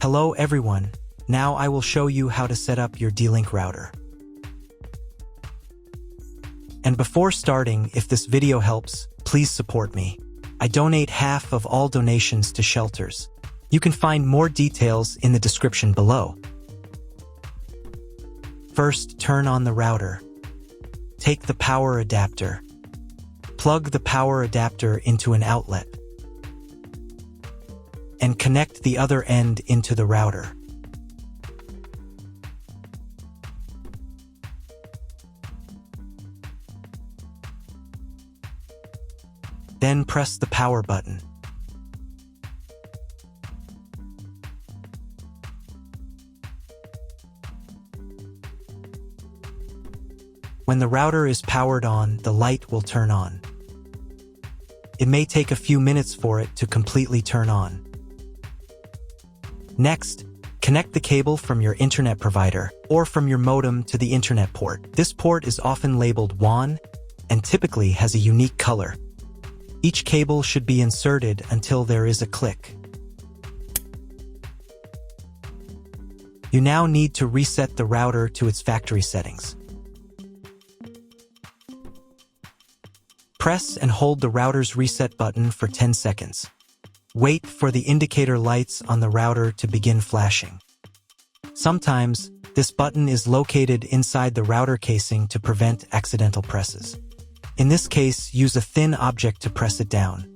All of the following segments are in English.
Hello everyone, now I will show you how to set up your D-Link router. And before starting, if this video helps, please support me. I donate half of all donations to shelters. You can find more details in the description below. First, turn on the router. Take the power adapter. Plug the power adapter into an outlet. And connect the other end into the router. Then press the power button. When the router is powered on, the light will turn on. It may take a few minutes for it to completely turn on. Next, connect the cable from your internet provider or from your modem to the internet port. This port is often labeled WAN and typically has a unique color. Each cable should be inserted until there is a click. You now need to reset the router to its factory settings. Press and hold the router's reset button for 10 seconds. Wait for the indicator lights on the router to begin flashing. Sometimes, this button is located inside the router casing to prevent accidental presses. In this case, use a thin object to press it down.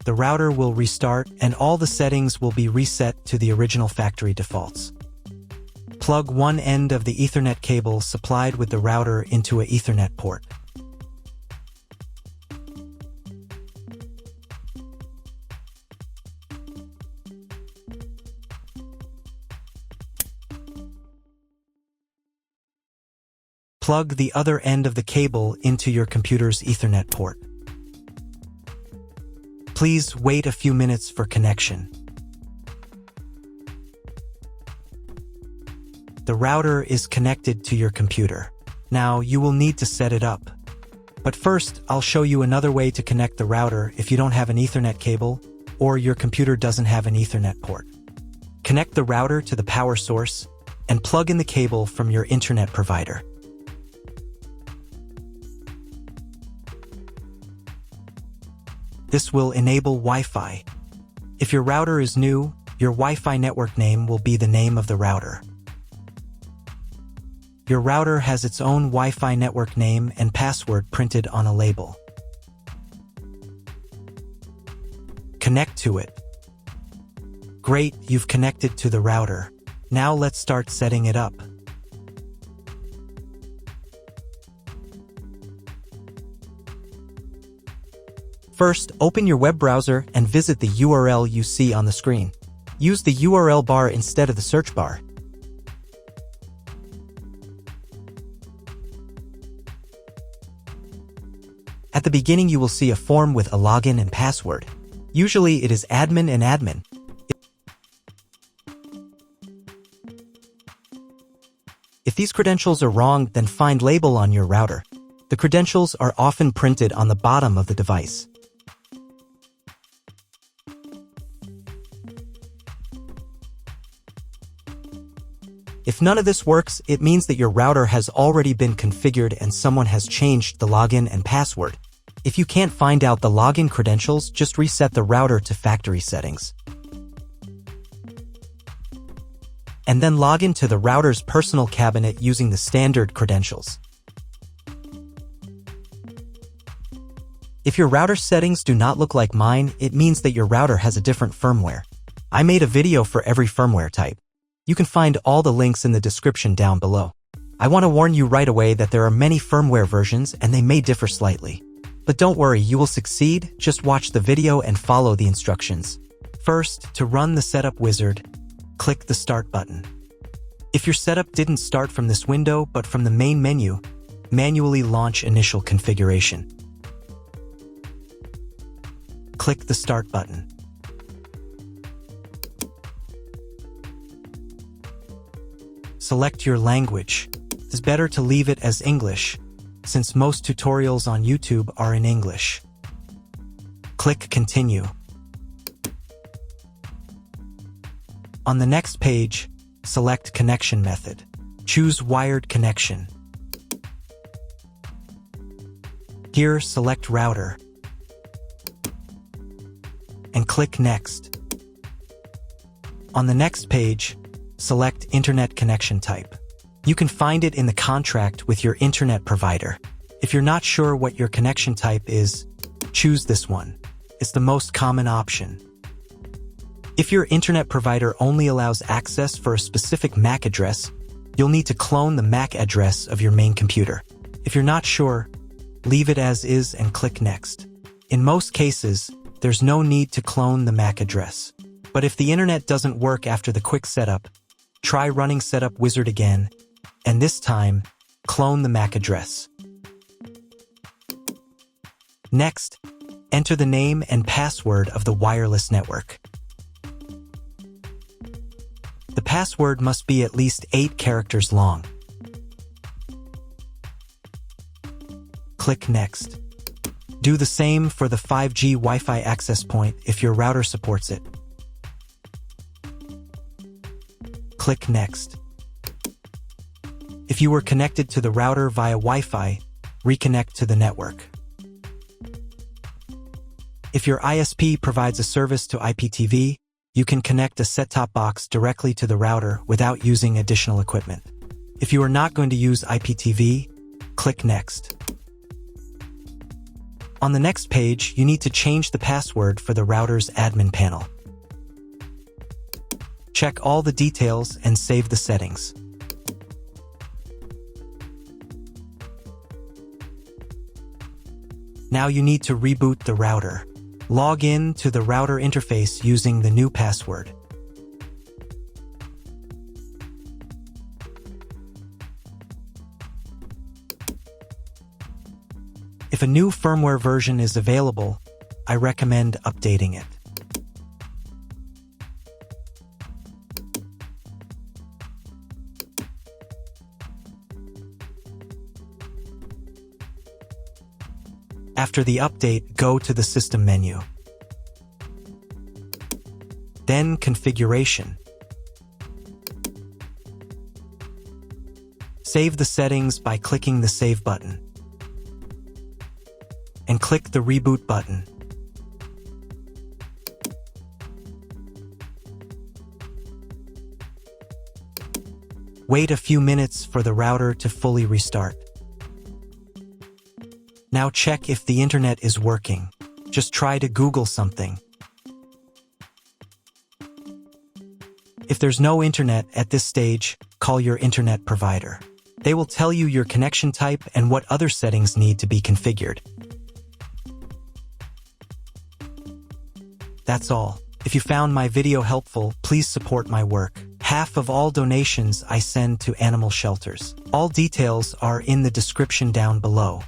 The router will restart and all the settings will be reset to the original factory defaults. Plug one end of the Ethernet cable supplied with the router into an Ethernet port. Plug the other end of the cable into your computer's Ethernet port. Please wait a few minutes for connection. The router is connected to your computer. Now you will need to set it up. But first, I'll show you another way to connect the router if you don't have an Ethernet cable or your computer doesn't have an Ethernet port. Connect the router to the power source and plug in the cable from your internet provider. This will enable Wi-Fi. If your router is new, your Wi-Fi network name will be the name of the router. Your router has its own Wi-Fi network name and password printed on a label. Connect to it. Great, you've connected to the router. Now let's start setting it up. First, open your web browser and visit the URL you see on the screen. Use the URL bar instead of the search bar. At the beginning, you will see a form with a login and password. Usually, it is admin and admin. If these credentials are wrong, then find label on your router. The credentials are often printed on the bottom of the device. If none of this works, it means that your router has already been configured and someone has changed the login and password. If you can't find out the login credentials, just reset the router to factory settings. And then log into the router's personal cabinet using the standard credentials. If your router settings do not look like mine, it means that your router has a different firmware. I made a video for every firmware type. You can find all the links in the description down below. I want to warn you right away that there are many firmware versions and they may differ slightly. But don't worry, you will succeed. Just watch the video and follow the instructions. First, to run the setup wizard, click the Start button. If your setup didn't start from this window but from the main menu, manually launch initial configuration. Click the Start button. Select your language. It's better to leave it as English, since most tutorials on YouTube are in English. Click Continue. On the next page, select Connection Method. Choose Wired Connection. Here, select Router and click Next. On the next page, select Internet Connection Type. You can find it in the contract with your internet provider. If you're not sure what your connection type is, choose this one. It's the most common option. If your internet provider only allows access for a specific MAC address, you'll need to clone the MAC address of your main computer. If you're not sure, leave it as is and click Next. In most cases, there's no need to clone the MAC address. But if the internet doesn't work after the quick setup, try running Setup Wizard again, and this time, clone the MAC address. Next, enter the name and password of the wireless network. The password must be at least 8 characters long. Click Next. Do the same for the 5G Wi-Fi access point if your router supports it. Click Next. If you were connected to the router via Wi-Fi, reconnect to the network. If your ISP provides a service to IPTV, you can connect a set-top box directly to the router without using additional equipment. If you are not going to use IPTV, click Next. On the next page, you need to change the password for the router's admin panel. Check all the details and save the settings. Now you need to reboot the router. Log in to the router interface using the new password. If a new firmware version is available, I recommend updating it. After the update, go to the System menu. Then Configuration. Save the settings by clicking the Save button. And click the Reboot button. Wait a few minutes for the router to fully restart. Now check if the internet is working. Just try to Google something. If there's no internet at this stage, call your internet provider. They will tell you your connection type and what other settings need to be configured. That's all. If you found my video helpful, please support my work. Half of all donations I send to animal shelters. All details are in the description down below.